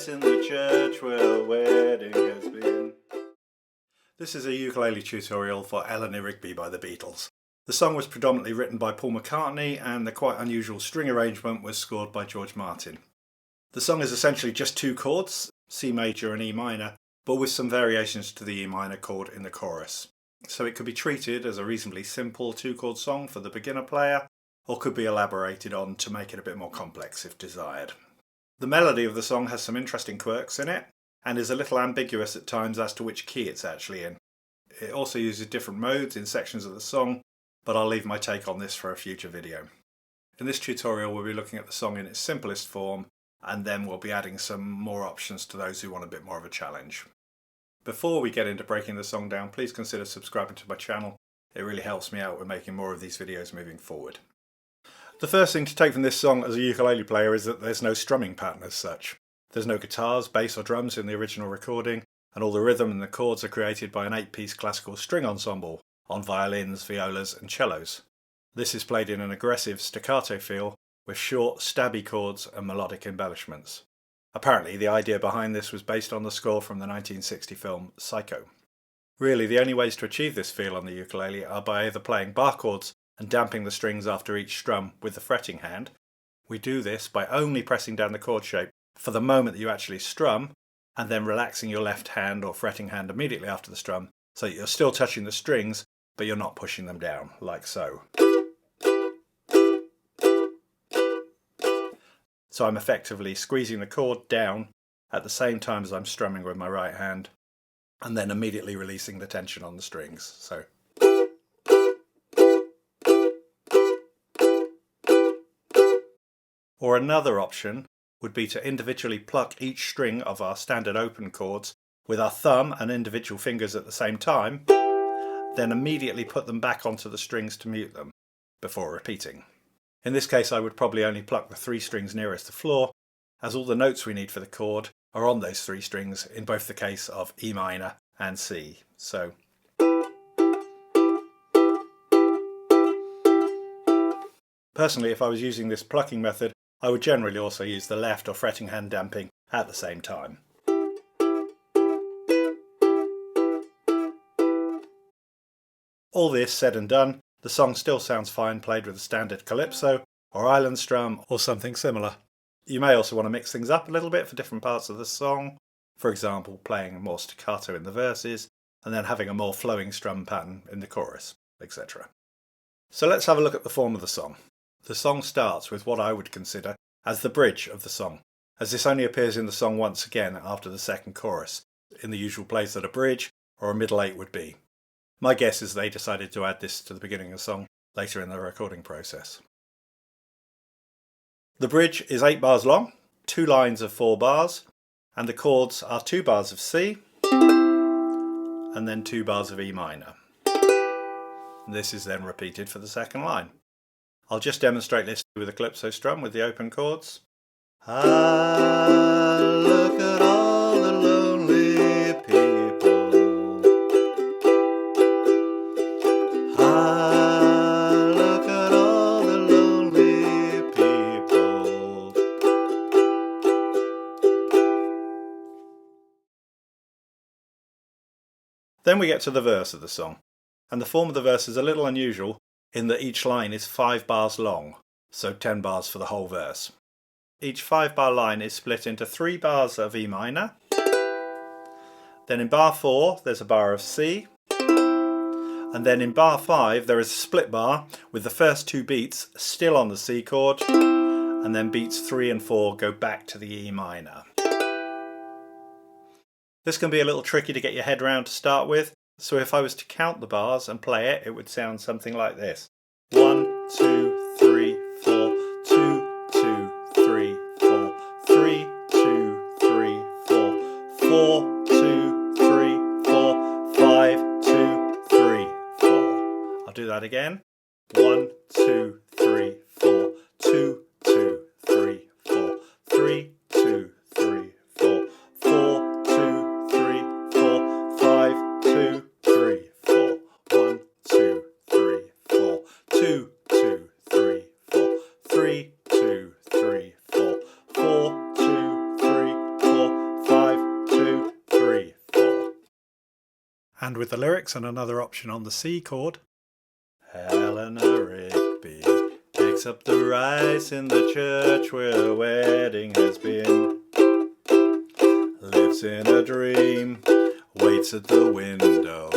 place in the church where a wedding has been. This is a ukulele tutorial for Eleanor Rigby by the Beatles. The song was predominantly written by Paul McCartney and the quite unusual string arrangement was scored by George Martin. The song is essentially just two chords, C major and E minor, but with some variations to the E minor chord in the chorus. So it could be treated as a reasonably simple two-chord song for the beginner player, or could be elaborated on to make it a bit more complex if desired. The melody of the song has some interesting quirks in it, and is a little ambiguous at times as to which key it's actually in. It also uses different modes in sections of the song, but I'll leave my take on this for a future video. In this tutorial we'll be looking at the song in its simplest form, and then we'll be adding some more options to those who want a bit more of a challenge. Before we get into breaking the song down, please consider subscribing to my channel. It really helps me out with making more of these videos moving forward. The first thing to take from this song as a ukulele player is that there's no strumming pattern as such. There's no guitars, bass or drums in the original recording, and all the rhythm and the chords are created by an 8-piece classical string ensemble on violins, violas and cellos. This is played in an aggressive staccato feel with short, stabby chords and melodic embellishments. Apparently the idea behind this was based on the score from the 1960 film Psycho. Really, the only ways to achieve this feel on the ukulele are by either playing bar chords and damping the strings after each strum with the fretting hand. We do this by only pressing down the chord shape for the moment that you actually strum, and then relaxing your left hand or fretting hand immediately after the strum, so that you're still touching the strings, but you're not pushing them down, like so. So I'm effectively squeezing the chord down at the same time as I'm strumming with my right hand, and then immediately releasing the tension on the strings. So. Or another option would be to individually pluck each string of our standard open chords with our thumb and individual fingers at the same time, then immediately put them back onto the strings to mute them, before repeating. In this case I would probably only pluck the 3 strings nearest the floor, as all the notes we need for the chord are on those 3 strings in both the case of E minor and C. So. Personally, if I was using this plucking method, I would generally also use the left or fretting hand damping at the same time. All this said and done, the song still sounds fine played with a standard calypso or island strum or something similar. You may also want to mix things up a little bit for different parts of the song, for example playing more staccato in the verses and then having a more flowing strum pattern in the chorus, etc. So let's have a look at the form of the song. The song starts with what I would consider as the bridge of the song, as this only appears in the song once again after the second chorus, in the usual place that a bridge or a middle 8 would be. My guess is they decided to add this to the beginning of the song later in the recording process. The bridge is 8 bars long, 2 lines of 4 bars, and the chords are 2 bars of C and then 2 bars of E minor. This is then repeated for the second line. I'll just demonstrate this with a calypso strum with the open chords. Ah, look at all the lonely people. Ah, look at all the lonely people. Then we get to the verse of the song, and the form of the verse is a little unusual in that each line is 5 bars long, so 10 bars for the whole verse. Each 5-bar line is split into 3 bars of E minor, then in bar 4 there's a bar of C, and then in bar 5 there is a split bar with the first 2 beats still on the C chord, and then beats 3 and 4 go back to the E minor. This can be a little tricky to get your head around to start with, so if I was to count the bars and play it, it would sound something like this. 1, 2, 3, 4, 2, 2, 3, 4, 3, 2, 3, 4, 4, 2, 3, 4, 5, 2, 3, 4. I'll do that again. 1, 2, 3, 4, 2, 2, 3, 4, 3, 2, 3, 4, 4, 2, 3, 4, 5, 2, 3, 4. 1, 2, 3, 4, 2, 2, 3, 4, 3, 2, 3, 4, 4, 2, 3, 4, And with the lyrics and another option on the C chord. Eleanor Rigby takes up the rice in the church where a wedding has been. Lives in a dream, waits at the window,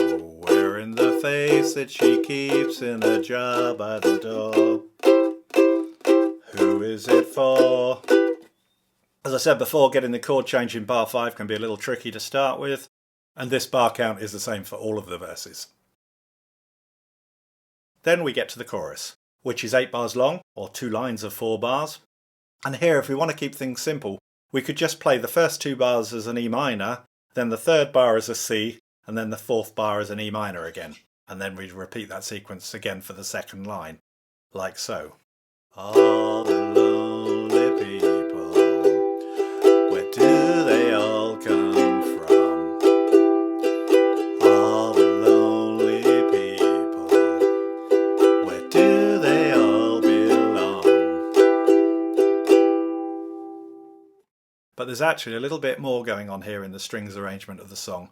wearing the face that she keeps in a jar by the door. Who is it for? As I said before, getting the chord change in bar 5 can be a little tricky to start with, and this bar count is the same for all of the verses. Then we get to the chorus, which is 8 bars long, or 2 lines of 4 bars. And here, if we want to keep things simple, we could just play the first 2 bars as an E minor, then the 3rd bar as a C, and then the 4th bar as an E minor again. And then we'd repeat that sequence again for the 2nd line, like so. All the lonely people, where do they all come from? All the lonely people, where do they all belong? But there's actually a little bit more going on here in the strings arrangement of the song,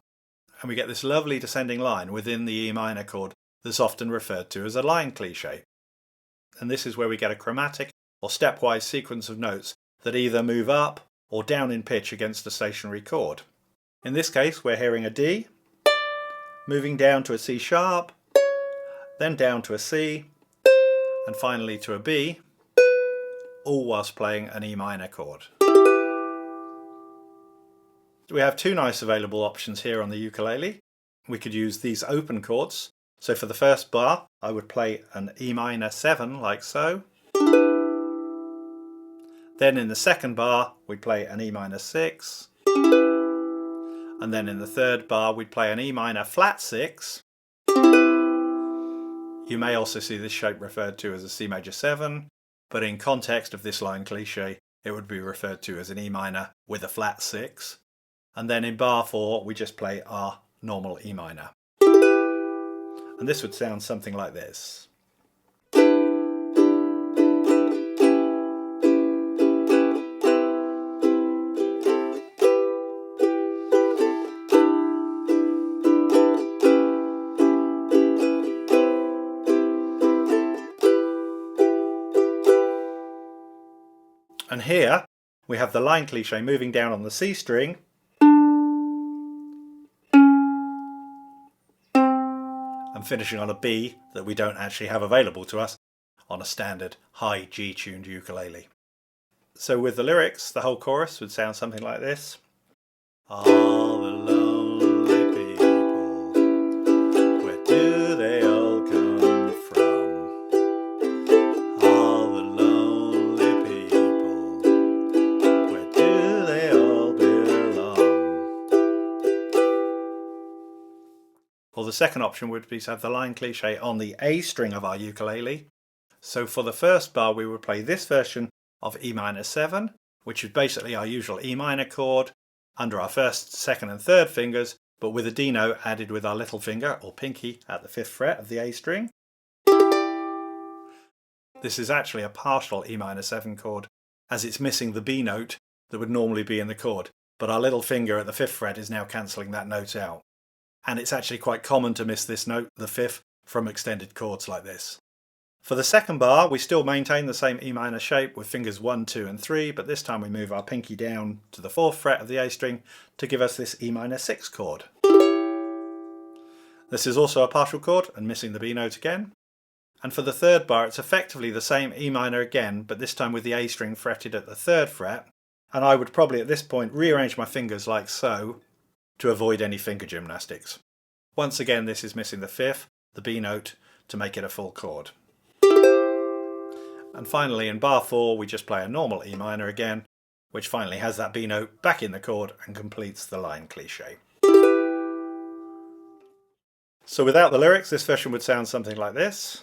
and we get this lovely descending line within the E minor chord that's often referred to as a line cliche. And this is where we get a chromatic or stepwise sequence of notes that either move up or down in pitch against a stationary chord. In this case, we're hearing a D, moving down to a C sharp, then down to a C, and finally to a B, all whilst playing an E minor chord. We have 2 nice available options here on the ukulele. We could use these open chords. So for the first bar, I would play an E minor 7 like so. Then in the second bar, we'd play an E minor 6. And then in the third bar, we'd play an E minor flat 6. You may also see this shape referred to as a C major 7, but in context of this line cliche, it would be referred to as an E minor with a flat 6. And then in bar 4, we just play our normal E minor. And this would sound something like this. And here we have the line cliche moving down on the C string, and finishing on a B that we don't actually have available to us on a standard high G-tuned ukulele. So with the lyrics, the whole chorus would sound something like this. All the lonely people, where do they all come from? All the lonely people, where do they all belong? Or the second option would be to have the line cliche on the A string of our ukulele. So for the first bar we would play this version of E minor 7, which is basically our usual E minor chord under our first, second and third fingers, but with a D note added with our little finger or pinky at the 5th fret of the A string. This is actually a partial E minor 7 chord, as it's missing the B note that would normally be in the chord, but our little finger at the 5th fret is now cancelling that note out. And it's actually quite common to miss this note, the 5th, from extended chords like this. For the second bar, we still maintain the same E minor shape with fingers 1, 2 and 3, but this time we move our pinky down to the 4th fret of the A string to give us this E minor 6 chord. This is also a partial chord and missing the B note again. And for the third bar, it's effectively the same E minor again, but this time with the A string fretted at the 3rd fret. And I would probably at this point rearrange my fingers like so to avoid any finger gymnastics. Once again, this is missing the 5th, the B note, to make it a full chord. And finally in bar 4 we just play a normal E minor again, which finally has that B note back in the chord and completes the line cliche. So without the lyrics, this version would sound something like this.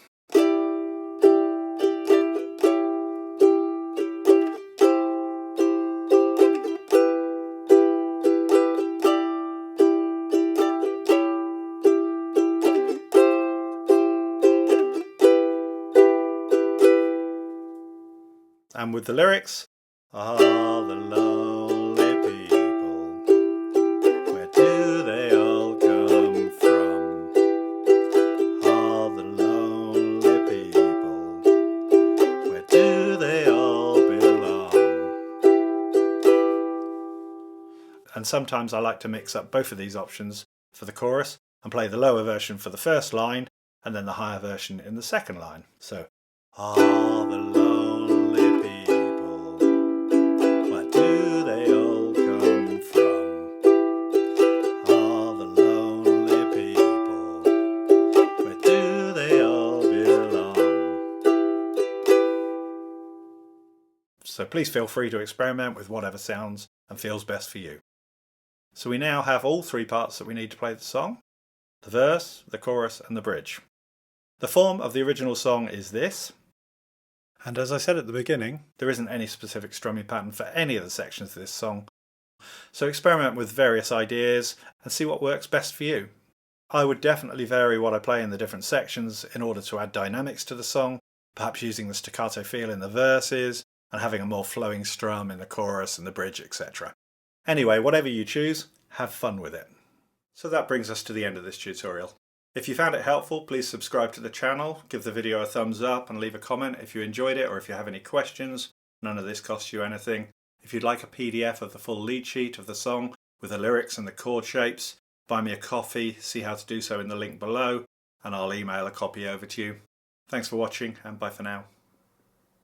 And with the lyrics, all the lonely people, where do they all come from? and sometimes I like to mix up both of these options for the chorus and play the lower version for the first line and then the higher version in the second line. So, all the lonely people, where do they all come from? All the lonely people, where do they all belong? So please feel free to experiment with whatever sounds and feels best for you. So we now have all three parts that we need to play the song: the verse, the chorus and the bridge. The form of the original song is this, and as I said at the beginning, there isn't any specific strumming pattern for any of the sections of this song, so experiment with various ideas and see what works best for you. I would definitely vary what I play in the different sections in order to add dynamics to the song, perhaps using the staccato feel in the verses and having a more flowing strum in the chorus and the bridge, etc. Anyway, whatever you choose, have fun with it. So that brings us to the end of this tutorial. If you found it helpful, please subscribe to the channel, give the video a thumbs up and leave a comment if you enjoyed it or if you have any questions. None of this costs you anything. If you'd like a PDF of the full lead sheet of the song with the lyrics and the chord shapes, buy me a coffee, see how to do so in the link below, and I'll email a copy over to you. Thanks for watching and bye for now.